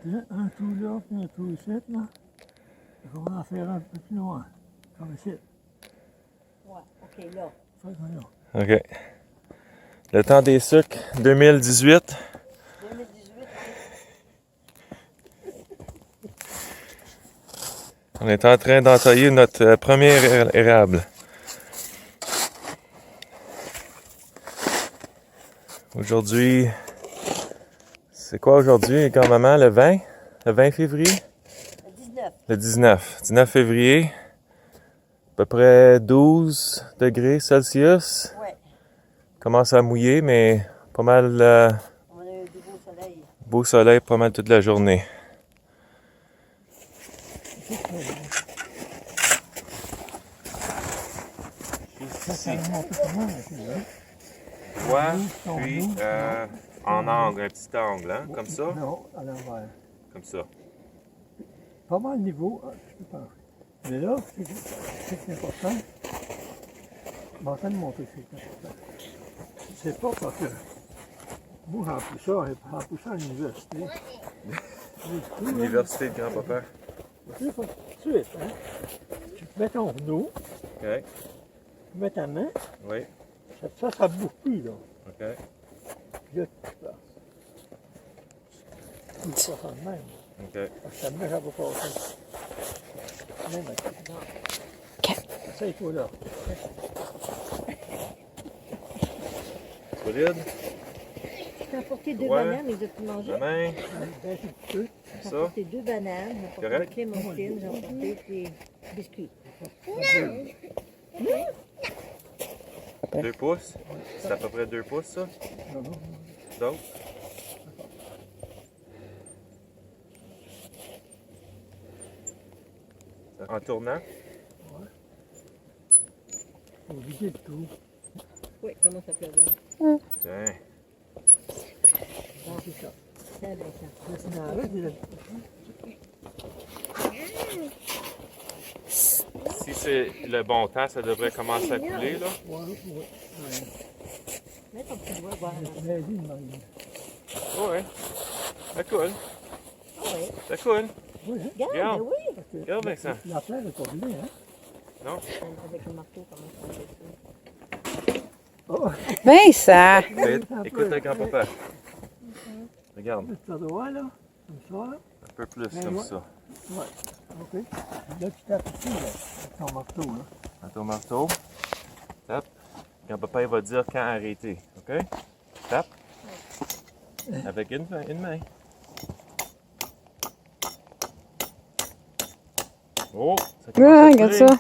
un trou là, puis un trou ici, là. On va en faire un peu plus loin, comme ici. Ouais, OK, là. Ça, là. OK. Le temps des sucres, 2018. 2018, On est en train d'entailler notre premier érable. Aujourd'hui, c'est quoi aujourd'hui, grand-maman? Le 20? Le 20 février? le 19. Le 19. 19 février. À peu près 12 degrés Celsius. Ouais. Commence à mouiller, mais pas mal On a eu du beau soleil. beau soleil pas mal toute la journée. Ça remonte pas mal, ici, là. Ouais, puis en angle, un petit angle, hein, comme ça. Non, à l'envers. Comme ça. Pas mal de niveau, je peux penser. Mais là, c'est important. Je vais en train de montrer que c'est important. C'est pas parce que moi j'en pousse ça à l'université. Université de grand-papa. Tu sais, tout de suite, hein? Tu mets ton genou, OK. tu mets ta main, Oui. ça bouge plus, là. OK. Puis là, tu passes. Tu fais ça de même. OK. Parce que ta main, ça va passer. Même avec essaye-toi là. Solide. Tu t'as apporté deux Ouais. bananes, les as-tu mangées? La main. Ben, si tu peux. J'ai Ça. apporté deux bananes, j'ai apporté Correct. des clémentines, j'ai apporté des biscuits. 2 pouces. C'est à peu près 2 pouces, ça. Non, non. D'autres. En tournant. Faut vider le tout. Oui, comment ça peut avoir? Tiens. Bon, c'est ça. C'est bien ça. Mais sinon, avec, il y a- Si c'est le bon temps, ça devrait commencer à couler, là. ouais. Mets ton petit doigt, voir. Je l'ai dit, Marie. Ouais. Ça coule. Ah oui. Ça coule. Oui, hein? Regarde, Regarde. ben oui. Parce que Regarde, Vincent. la terre n'est pas gelée, hein? Non? Avec le marteau, comment ça fait ça? Oh, Ben ça! Écoute le grand-papa. Regarde. tu as droit, là. Comme ça, là. Un peu plus, Ben comme ouais. ça. Ouais. OK. Là, tu tapes ici, là. Avec ton marteau, là. Dans ton marteau. Tape. Grand-papa, il va dire quand arrêter. OK? Tape. Avec une main. Oh! Ça commence Ah, à regarde couler. ça.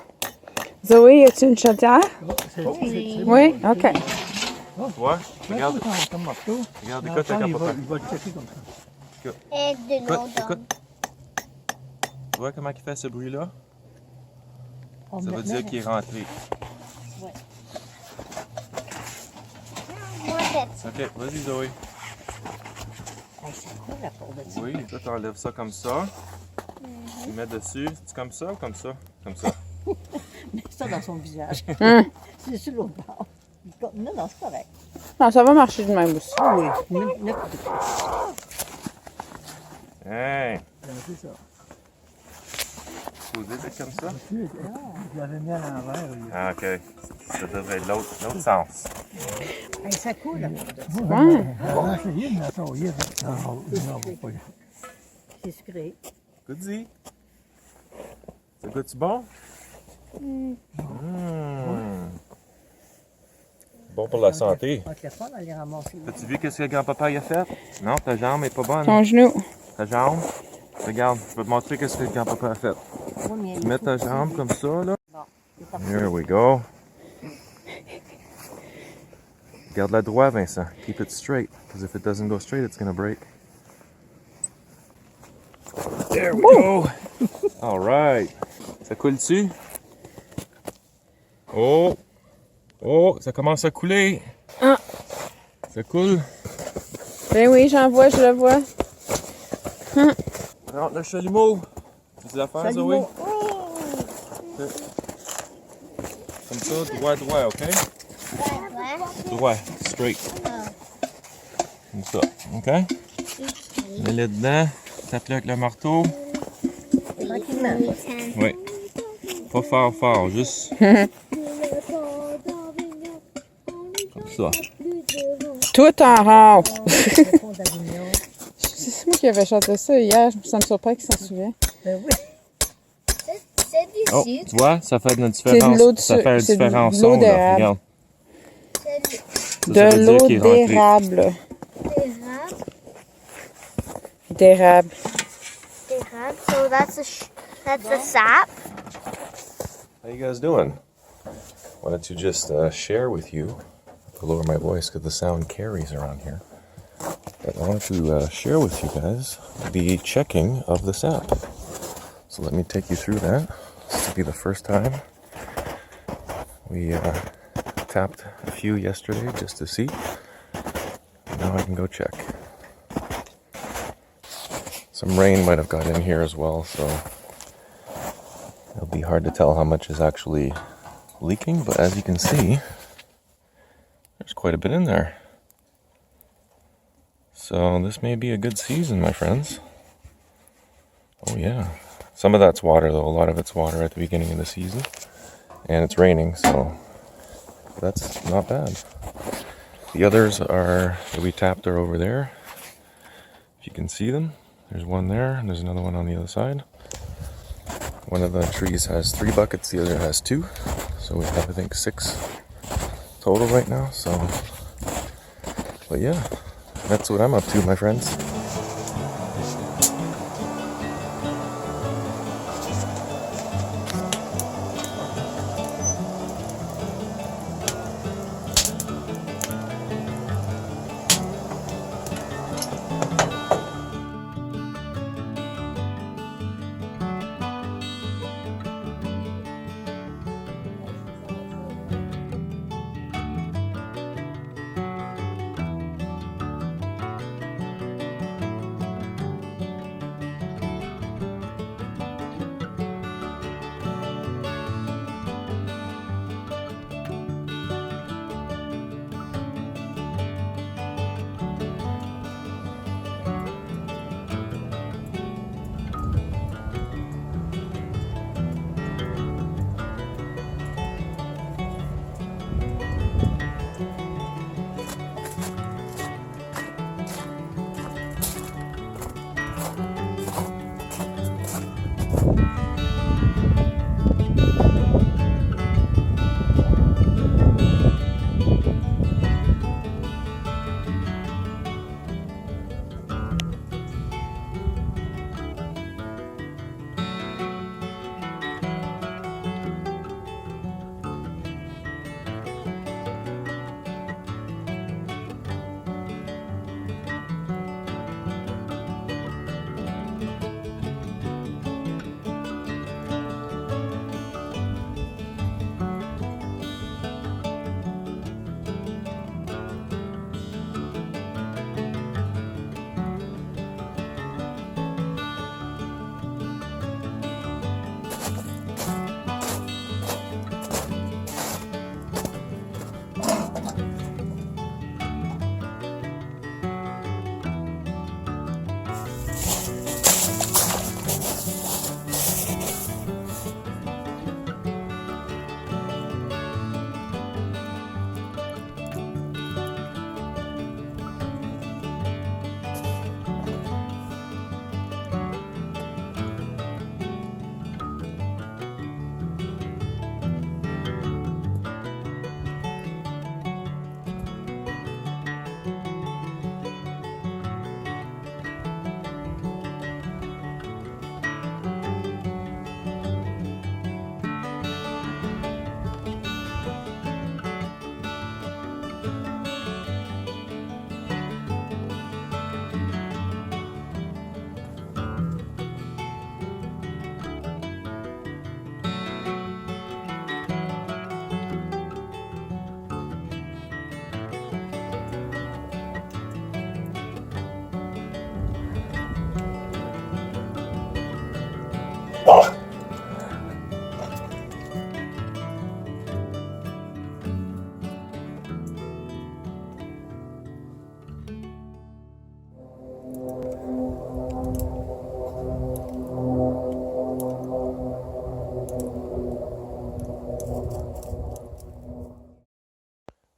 Zoé, as-tu une chaudière? Oh, c'est Oui? bon, OK. Tu vois? Regarde. Ton marteau. Regarde, écoute le L'enfant, il grand-papa. va le checker comme ça. Écoute, écoute. Tu vois comment il fait ce bruit-là? Ça veut dire qu'il est rentré. OK, vas-y Zoé. Hey, ça coule la porte de ça. Oui, toi t'enlèves ça comme ça. Tu mets dessus. C'est comme ça ou comme ça? Comme ça. Mets ça dans son visage. Hum. C'est sur l'autre bord. Non, non, c'est correct. Non, ça va marcher de même aussi. Oui, n'importe quoi. Hey! Ben, c'est ça. Supposé être comme ça? Tu je l'avais mis à l'envers. Ah, OK. Ça devrait être l'autre sens. Hey, ça coule la porte de ça. Ouais. On va essayer de mettre son yeux. Non, pas. C'est sucré. Goody. Ça goûte bon? Mmh. Bon pour la santé. On va te le faire d'aller ramasser. As-tu vu qu'est-ce que grand-papa a fait? Non, ta jambe est pas bonne. Ton genou. Ta jambe. Regarde, je vais te montrer qu'est-ce que grand-papa a fait. Tu mets ta jambe comme ça, là. Bon, c'est parti. Here we go. Garde-la droit, Vincent. Keep it straight, because if it doesn't go straight, it's gonna break. There we go. All right. Ça coule-tu? Oh! Oh, ça commence à couler. Ah. Ça coule. Ben oui, j'en vois, je le vois. Rentre le chalumeau. Tu dis l'affaire, Zoé? Chalumeau. Ok. Comme ça, droit, OK? Droit, straight. Comme ça, OK? Mets-le dedans. Tape-le avec le marteau. Tranquillement. Oui. Pas fort, fort, juste comme ça. Tout en rond. Le pont d'Avignon. C'est moi qui avais chanté ça hier. Ça me surprend qu'il s'en souvient. Ben oui. C'est du Oh, sucre. tu vois, ça fait une C'est de différence. l'eau de Ça fait un c'est de différent l'eau son, là. d'érable. Regarde. C'est du Ça, ça De veut dire l'eau qu'il est rentré. d'érable. d'érable. D'érable. D'érable. So that's the sap. How you guys doing? Wanted to just share with you, I'll lower my voice because the sound carries around here. But I wanted to share with you guys the checking of the sap. So let me take you through that. This will be the first time. We tapped a few yesterday just to see. Now I can go check. Some rain might have got in here as well, so it'll be hard to tell how much is actually leaking, but as you can see, there's quite a bit in there. So this may be a good season, my friends. Oh yeah. Some of that's water though, a lot of it's water at the beginning of the season. And it's raining, so that's not bad. The others are that we tapped are over there. If you can see them, there's one there, and there's another one on the other side. One of the trees has 3 buckets, the other has 2. So we have, I think, 6 total right now. So, but yeah, that's what I'm up to, my friends.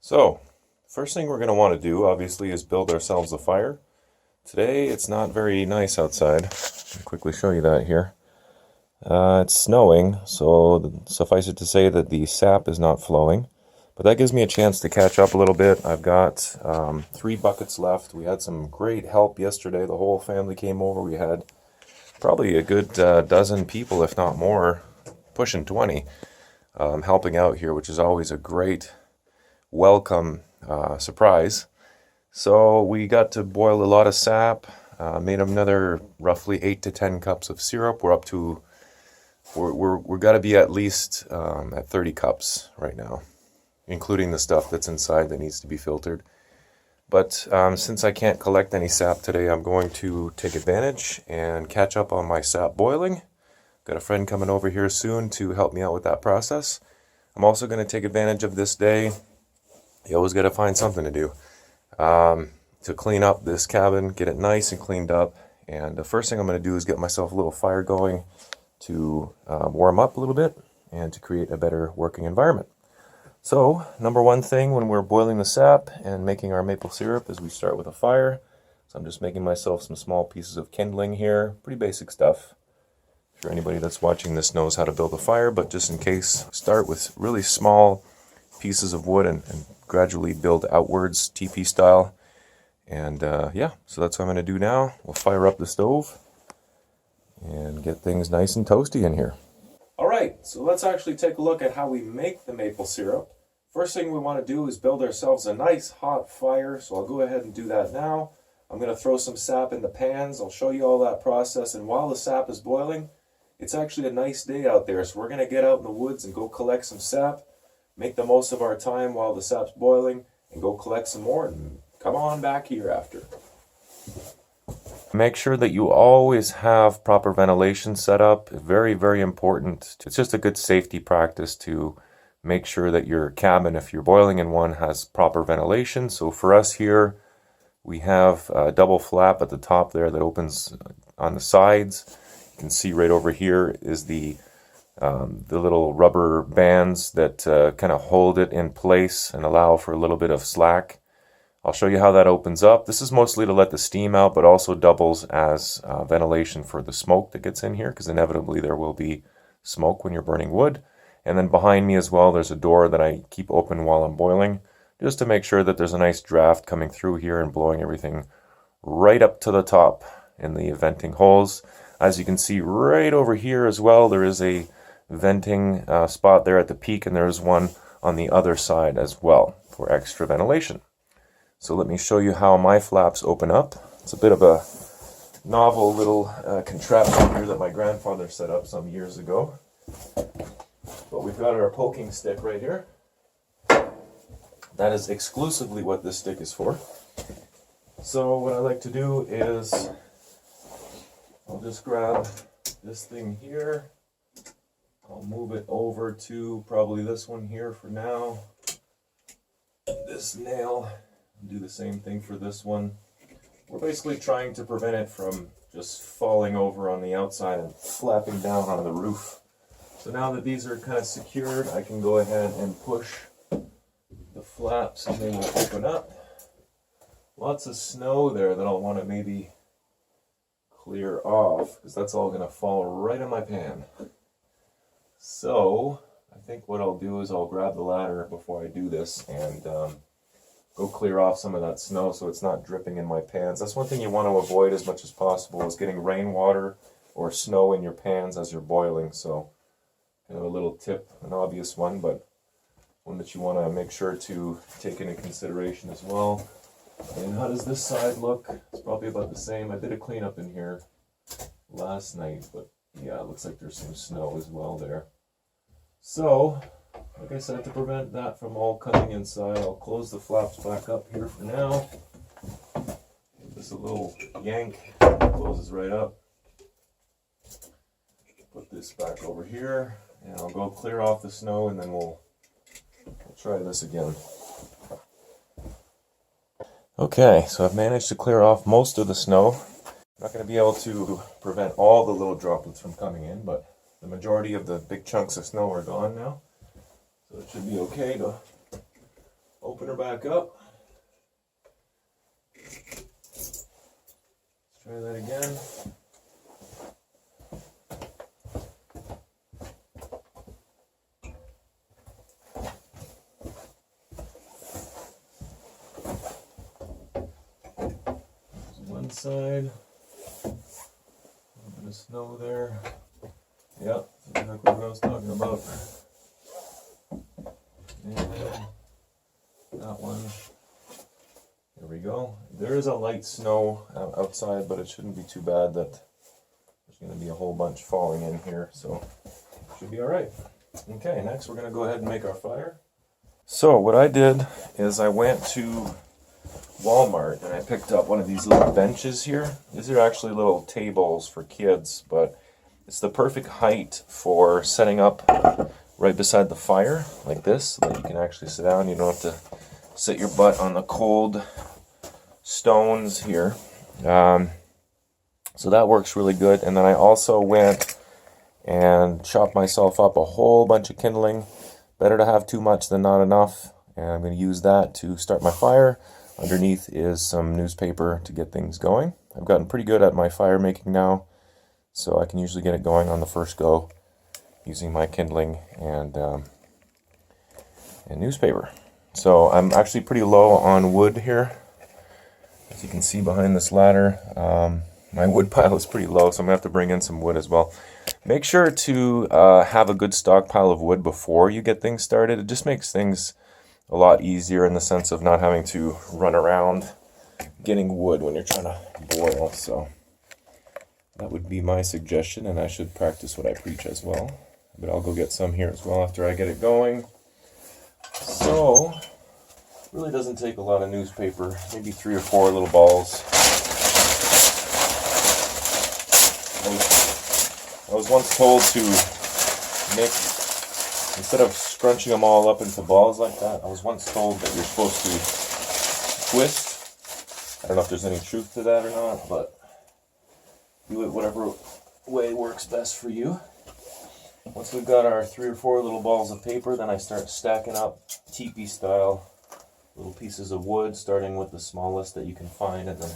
So, first thing we're going to want to do, obviously, is build ourselves a fire. Today, it's not very nice outside. I'll quickly show you that here. It's snowing, so suffice it to say that the sap is not flowing. But that gives me a chance to catch up a little bit. I've got 3 buckets left. We had some great help yesterday. The whole family came over. We had probably a good dozen people, if not more, pushing 20, helping out here, which is always a great welcome surprise. So we got to boil a lot of sap, made another roughly 8 to 10 cups of syrup. We're up to, we're got to be at least at 30 cups right now, including the stuff that's inside that needs to be filtered. But since I can't collect any sap today, I'm going to take advantage and catch up on my sap boiling. Got a friend coming over here soon to help me out with that process. I'm also going to take advantage of this day. You always got to find something to do. To clean up this cabin, get it nice and cleaned up. And the first thing I'm going to do is get myself a little fire going to warm up a little bit and to create a better working environment. So, number one thing when we're boiling the sap and making our maple syrup is we start with a fire. So I'm just making myself some small pieces of kindling here. Pretty basic stuff. I'm sure anybody that's watching this knows how to build a fire, but just in case, start with really small pieces of wood and gradually build outwards, teepee style. And yeah, so that's what I'm going to do now. We'll fire up the stove and get things nice and toasty in here. All right, so let's actually take a look at how we make the maple syrup. First thing we want to do is build ourselves a nice hot fire, so I'll go ahead and do that now. I'm going to throw some sap in the pans. I'll show you all that process, and while the sap is boiling, it's actually a nice day out there, so we're going to get out in the woods and go collect some sap, make the most of our time while the sap's boiling, and go collect some more, and come on back here after. Make sure that you always have proper ventilation set up. Very, very important. It's just a good safety practice to make sure that your cabin, if you're boiling in one, has proper ventilation. So for us here, we have a double flap at the top there that opens on the sides. You can see right over here is the little rubber bands that kind of hold it in place and allow for a little bit of slack. I'll show you how that opens up. This is mostly to let the steam out, but also doubles as ventilation for the smoke that gets in here, because inevitably there will be smoke when you're burning wood. And then behind me as well, there's a door that I keep open while I'm boiling, just to make sure that there's a nice draft coming through here and blowing everything right up to the top in the venting holes. As you can see right over here as well, there is a venting spot there at the peak, and there's one on the other side as well for extra ventilation. So let me show you how my flaps open up. It's a bit of a novel little contraption here that my grandfather set up some years ago. But we've got our poking stick right here. That is exclusively what this stick is for. So what I like to do is I'll just grab this thing here. I'll move it over to probably this one here for now. This nail. Do the same thing for this one. We're basically trying to prevent it from just falling over on the outside and flapping down on the roof. So now that these are kind of secured, I can go ahead and push the flaps and they will open up. Lots of snow there that I'll want to maybe clear off, because that's all going to fall right in my pan. So I think what I'll do is I'll grab the ladder before I do this and go clear off some of that snow so it's not dripping in my pans. That's one thing you want to avoid as much as possible, is getting rainwater or snow in your pans as you're boiling. So kind of a little tip, an obvious one, but one that you want to make sure to take into consideration as well. And how does this side look? It's probably about the same. I did a cleanup in here last night, but yeah, it looks like there's some snow as well there. So like I said, to prevent that from all coming inside, I'll close the flaps back up here for now. Give this a little yank, closes right up. Put this back over here, and I'll go clear off the snow, and then we'll try this again. Okay, so I've managed to clear off most of the snow. I'm not going to be able to prevent all the little droplets from coming in, but the majority of the big chunks of snow are gone now. So it should be okay to Open her back up. Let's try that again. One side, a little bit of snow there. Yep, that's exactly what I was talking about. And that one, there we go. There is a light snow outside, but it shouldn't be too bad that there's going to be a whole bunch falling in here, so it should be alright. Okay, next we're going to go ahead and make our fire. So what I did is I went to Walmart and I picked up one of these little benches here. These are actually little tables for kids, but it's the perfect height for setting up right beside the fire like this, so that you can actually sit down. You don't have to sit your butt on the cold stones here. So that works really good. And then I also went and chopped myself up a whole bunch of kindling. Better to have too much than not enough. And I'm going to use that to start my fire. Underneath is some newspaper to get things going. I've gotten pretty good at my fire making now, so I can usually get it going on the first go using my kindling and newspaper. So I'm actually pretty low on wood here. As you can see behind this ladder, my wood pile is pretty low, so I'm going to have to bring in some wood as well. Make sure to have a good stockpile of wood before you get things started. It just makes things a lot easier in the sense of not having to run around getting wood when you're trying to boil. So that would be my suggestion, and I should practice what I preach as well. But I'll go get some here as well after I get it going. So it really doesn't take a lot of newspaper, maybe 3 or 4 little balls. I was once told to make, instead of scrunching them all up into balls like that, I was once told that you're supposed to twist. I don't know if there's any truth to that or not, but do it whatever way works best for you. Once we've got our 3 or 4 little balls of paper, then I start stacking up teepee style little pieces of wood, starting with the smallest that you can find and then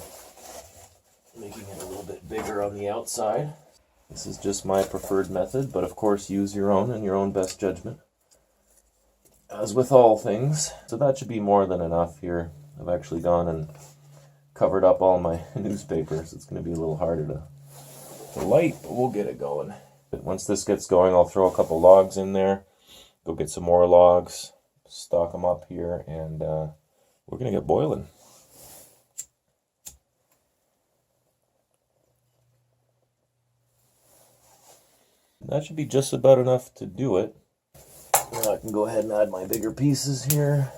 making it a little bit bigger on the outside. This is just my preferred method, but of course use your own and your own best judgment, as with all things. So that should be more than enough here. I've actually gone and covered up all my newspapers. It's going to be a little harder to light, but we'll get it going. But once this gets going, I'll throw a couple logs in there, go get some more logs, stock them up here, and we're going to get boiling. That should be just about enough to do it. Now I can go ahead and add my bigger pieces here.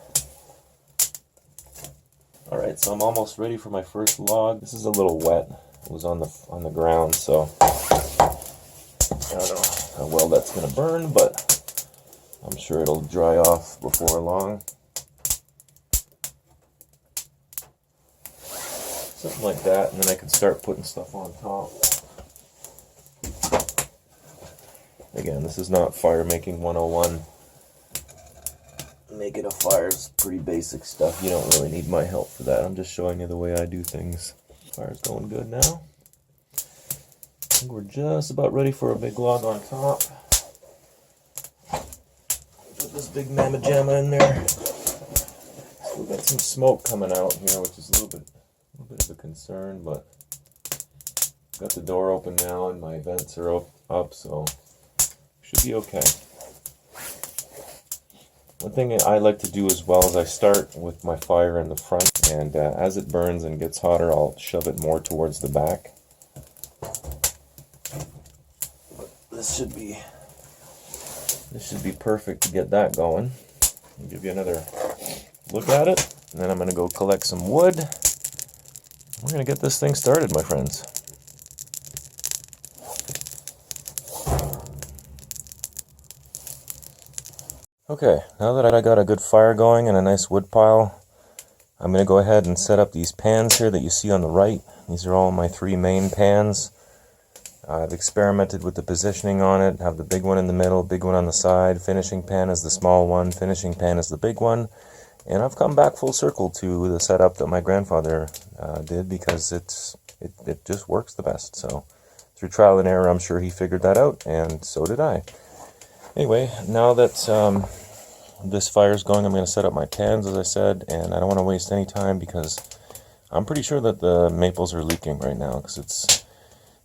Alright, so I'm almost ready for my first log. This is a little wet. It was on the ground, so I don't know how well that's going to burn, but I'm sure it'll dry off before long. Something like that, and then I can start putting stuff on top. Again, this is not fire making 101. Making a fire is pretty basic stuff. You don't really need my help for that. I'm just showing you the way I do things. Fire's going good now. I think we're just about ready for a big log on top. Put this big mamma jamma in there. Still got some smoke coming out here, which is a little bit of a concern, but got the door open now and my vents are up, so should be okay. One thing I like to do as well is I start with my fire in the front, and as it burns and gets hotter, I'll shove it more towards the back. But this should be perfect to get that going. I'll give you another look at it, and then I'm going to go collect some wood. We're going to get this thing started, my friends. Okay, now that I got a good fire going and a nice wood pile, I'm going to go ahead and set up these pans here that you see on the right. These are all my 3 main pans. I've experimented with the positioning on it. Have the big one in the middle, big one on the side. Finishing pan is the small one, finishing pan is the big one. And I've come back full circle to the setup that my grandfather did, because it just works the best. So through trial and error, I'm sure he figured that out, and so did I. Anyway, now that this fire's going, I'm going to set up my pans, as I said, and I don't want to waste any time because I'm pretty sure that the maples are leaking right now, because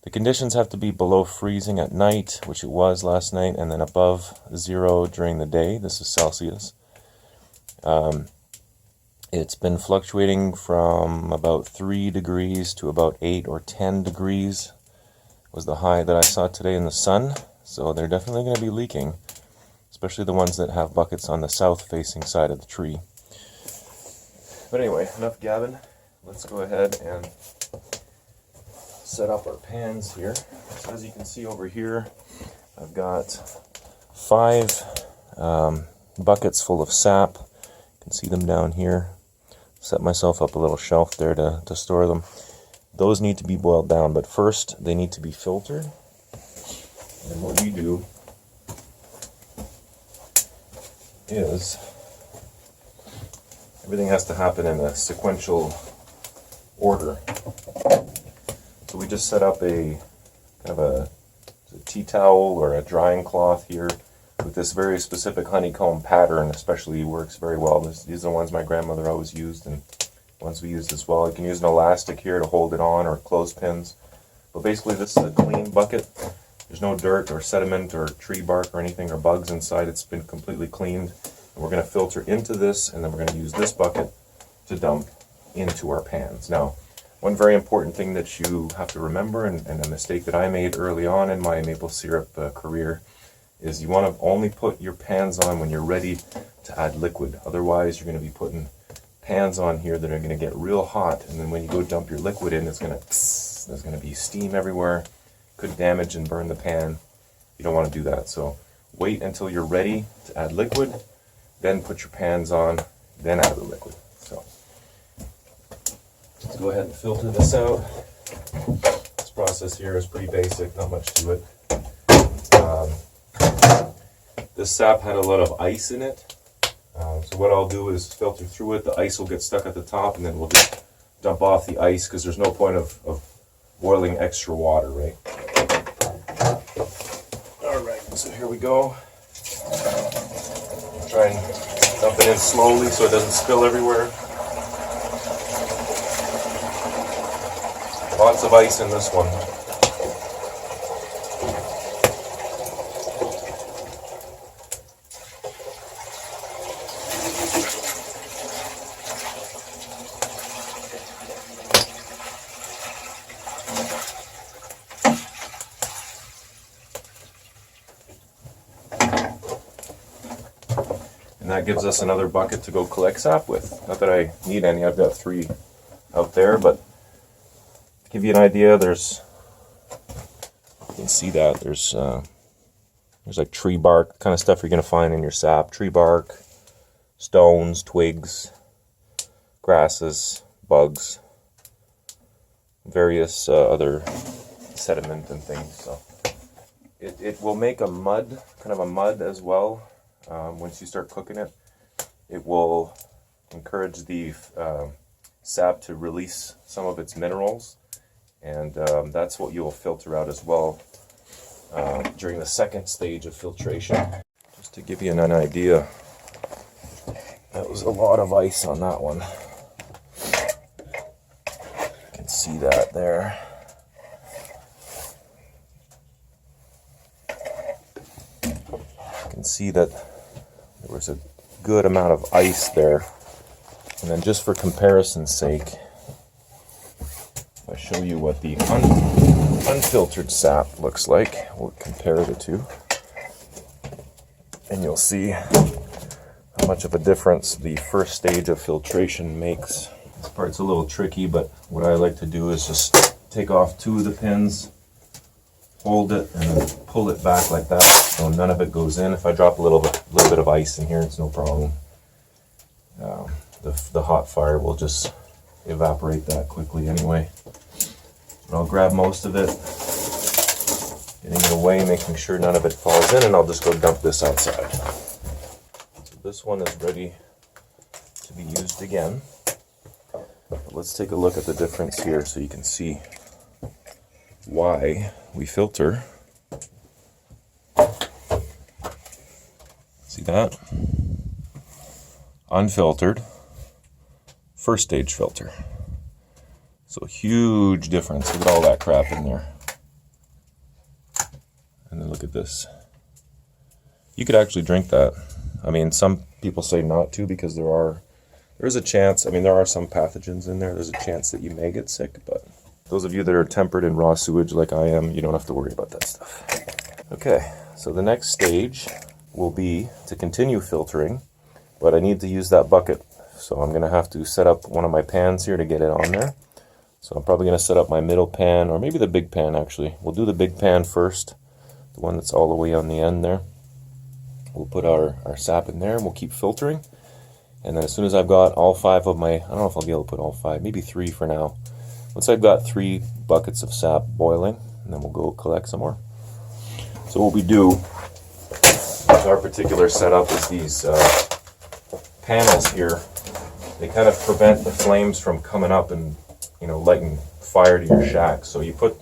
the conditions have to be below freezing at night, which it was last night, and then above 0 during the day. This is Celsius. It's been fluctuating from about 3 degrees to about 8 or 10 degrees was the high that I saw today in the sun. So they're definitely going to be leaking, especially the ones that have buckets on the south-facing side of the tree. But anyway, enough gabbing. Let's go ahead and set up our pans here. So as you can see over here, I've got 5 buckets full of sap. You can see them down here. Set myself up a little shelf there to store them. Those need to be boiled down, but first they need to be filtered. And what we do is everything has to happen in a sequential order. So we just set up a kind of a tea towel or a drying cloth here with this very specific honeycomb pattern. Especially works very well. These are the ones my grandmother always used, and ones we used as well. You can use an elastic here to hold it on, or clothespins. But basically this is a clean bucket. There's no dirt or sediment or tree bark or anything or bugs inside. It's been completely cleaned. And we're going to filter into this, and then we're going to use this bucket to dump into our pans. Now, one very important thing that you have to remember, and a mistake that I made early on in my maple syrup career, is you want to only put your pans on when you're ready to add liquid. Otherwise, you're going to be putting pans on here that are going to get real hot, and then when you go dump your liquid in, there's going to be steam everywhere. Could damage and burn the pan. You don't want to do that. So wait until you're ready to add liquid, then put your pans on, then add the liquid. So let's go ahead and filter this out. This process here is pretty basic, not much to it. This sap had a lot of ice in it. So what I'll do is filter through it. The ice will get stuck at the top, and then we'll just dump off the ice, because there's no point of boiling extra water, right? Alright, so here we go. Try and dump it in slowly so it doesn't spill everywhere. Lots of ice in this one. And that gives us another bucket to go collect sap with. Not that I need any, I've got 3 out there, but to give you an idea, there's, you can see that, there's like tree bark, kind of stuff you're going to find in your sap. Tree bark, stones, twigs, grasses, bugs, various other sediment and things. So it will make a mud, kind of a mud as well. Once you start cooking it, it will encourage the sap to release some of its minerals, and that's what you'll filter out as well during the second stage of filtration. Just to give you an idea, that was a lot of ice on that one. You can see that there. You can see that there was a good amount of ice there. And then just for comparison's sake, if I show you what the unfiltered sap looks like, we'll compare the two. And you'll see how much of a difference the first stage of filtration makes. This part's a little tricky, but what I like to do is just take off 2 of the pins, hold it, and then pull it back like that, so none of it goes in. If I drop a little bit of ice in here, it's no problem. The hot fire will just evaporate that quickly anyway. But I'll grab most of it, getting it away, making sure none of it falls in, and I'll just go dump this outside. So this one is ready to be used again. But let's take a look at the difference here so you can see why we filter. See that? Unfiltered, first stage filter. So huge difference. Look at all that crap in there. And then look at this. You could actually drink that. I mean, some people say not to because there's a chance, I mean, there are some pathogens in there. There's a chance that you may get sick, but those of you that are tempered in raw sewage like I am, you don't have to worry about that stuff. Okay, so the next stage will be to continue filtering, but I need to use that bucket. So I'm gonna have to set up one of my pans here to get it on there. So I'm probably gonna set up my middle pan, or maybe the big pan actually. We'll do the big pan first, the one that's all the way on the end there. We'll put our sap in there and we'll keep filtering. And then as soon as I've got all 5 of my, I don't know if I'll be able to put all 5, maybe 3 for now. Once I've got 3 buckets of sap boiling, and then we'll go collect some more. So what we do with our particular setup is these panels here, they kind of prevent the flames from coming up and, you know, lighting fire to your shack. So you put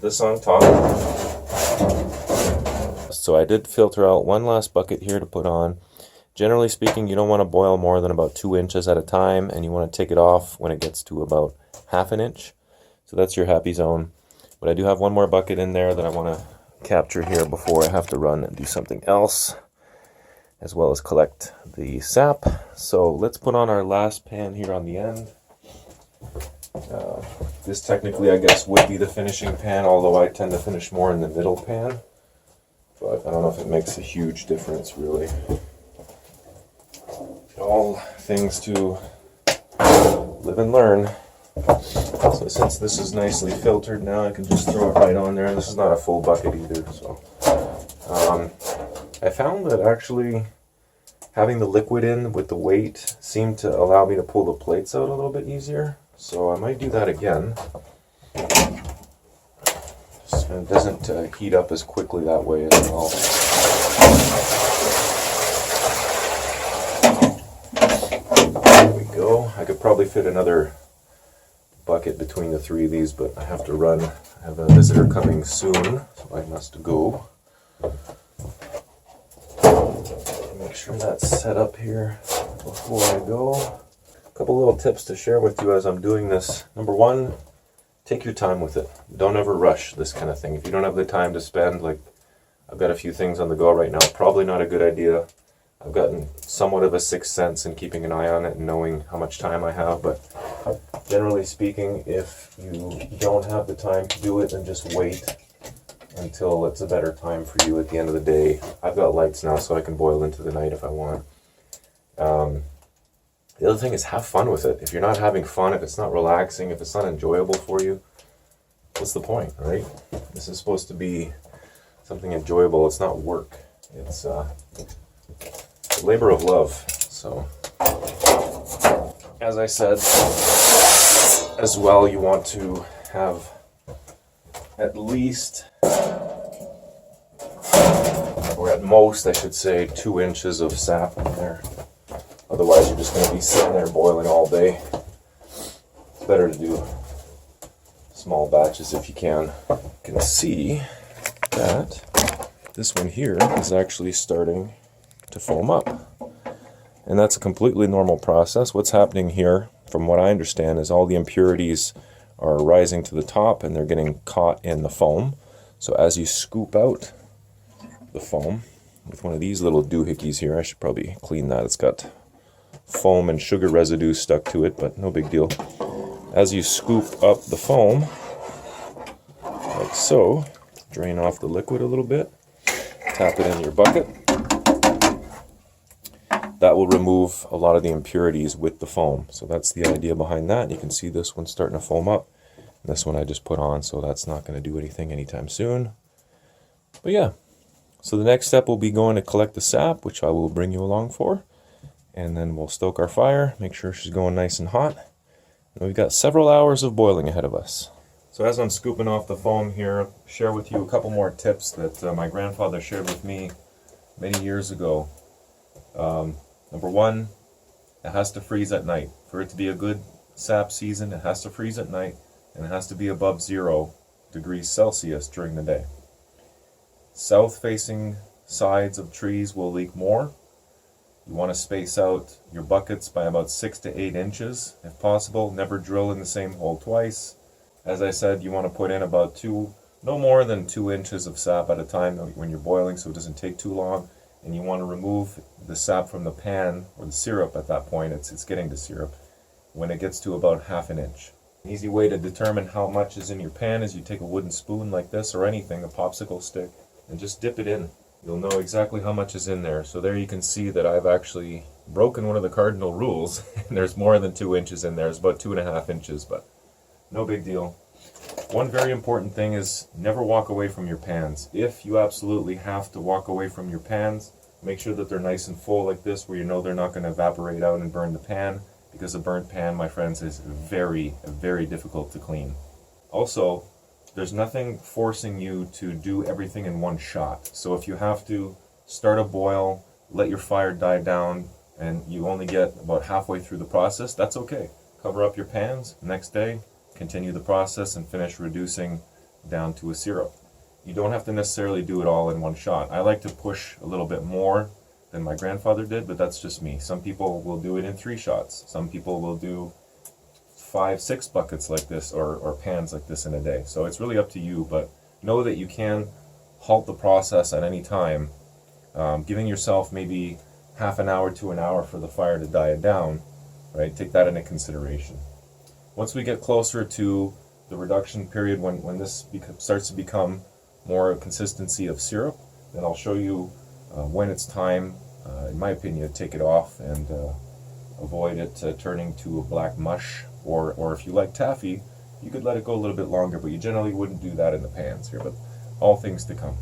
this on top. So I did filter out one last bucket here to put on. Generally speaking, you don't want to boil more than about 2 inches at a time, and you want to take it off when it gets to about ½ an inch. So that's your happy zone. But I do have one more bucket in there that I want to capture here before I have to run and do something else, as well as collect the sap. So let's put on our last pan here on the end. This technically, I guess, would be the finishing pan, although I tend to finish more in the middle pan. But I don't know if it makes a huge difference, really. All things to live and learn. So since this is nicely filtered now, I can just throw it right on there. This is not a full bucket either. So I found that actually having the liquid in with the weight seemed to allow me to pull the plates out a little bit easier. So I might do that again. It doesn't heat up as quickly that way as well. There we go. I could probably fit another bucket between the 3 of these, but I have to run. I have a visitor coming soon, so I must go. Make sure that's set up here before I go. A couple little tips to share with you as I'm doing this. Number 1, take your time with it. Don't ever rush this kind of thing. If you don't have the time to spend, like I've got a few things on the go right now, probably not a good idea. I've gotten somewhat of a sixth sense in keeping an eye on it and knowing how much time I have, but generally speaking, if you don't have the time to do it, then just wait until it's a better time for you at the end of the day. I've got lights now, so I can boil into the night if I want. The other thing is have fun with it. If you're not having fun, if it's not relaxing, if it's not enjoyable for you, what's the point, right? This is supposed to be something enjoyable. It's not work. It's a labor of love. So, as I said, as well, you want to have at least, or at most, I should say, 2 inches of sap in there. Otherwise, you're just going to be sitting there boiling all day. It's better to do small batches if you can. You can see that this one here is actually starting to foam up. And that's a completely normal process. What's happening here, from what I understand, is all the impurities are rising to the top and they're getting caught in the foam. So as you scoop out the foam with one of these little doohickeys here, I should probably clean that. It's got foam and sugar residue stuck to it, but no big deal. As you scoop up the foam, like so, drain off the liquid a little bit, tap it in your bucket. That will remove a lot of the impurities with the foam. So that's the idea behind that. You can see this one's starting to foam up. This one I just put on, so that's not going to do anything anytime soon. But yeah, so the next step will be going to collect the sap, which I will bring you along for. And then we'll stoke our fire, make sure she's going nice and hot. And we've got several hours of boiling ahead of us. So as I'm scooping off the foam here, I'll share with you a couple more tips that my grandfather shared with me many years ago. Number 1, it has to freeze at night. For it to be a good sap season, it has to freeze at night, and it has to be above 0 degrees Celsius during the day. South-facing sides of trees will leak more. You want to space out your buckets by about 6 to 8 inches. If possible, never drill in the same hole twice. As I said, you want to put in about no more than 2 inches of sap at a time when you're boiling, so it doesn't take too long. And you want to remove the sap from the pan, or the syrup at that point. It's getting to syrup when it gets to about 1/2 inch. An easy way to determine how much is in your pan is you take a wooden spoon like this, or anything, a popsicle stick, and just dip it in. You'll know exactly how much is in there. So there you can see that I've actually broken one of the cardinal rules. And there's more than 2 inches in there. It's about 2.5 inches, but no big deal. One very important thing is never walk away from your pans. If you absolutely have to walk away from your pans, make sure that they're nice and full like this, where you know they're not going to evaporate out and burn the pan, because a burnt pan, my friends, is very, very difficult to clean. Also, there's nothing forcing you to do everything in one shot. So if you have to start a boil, let your fire die down, and you only get about halfway through the process, that's okay. Cover up your pans, next day, continue the process and finish reducing down to a syrup. You don't have to necessarily do it all in one shot. I like to push a little bit more than my grandfather did, but that's just me. Some people will do it in 3 shots. Some people will do 5, 6 buckets like this, or pans like this in a day. So it's really up to you, but know that you can halt the process at any time, giving yourself maybe half an hour to an hour for the fire to die down, right? Take that into consideration. Once we get closer to the reduction period, when this starts to become more a consistency of syrup, then I'll show you when it's time, in my opinion, to take it off and avoid it turning to a black mush. Or if you like taffy, you could let it go a little bit longer, but you generally wouldn't do that in the pans here. But all things to come.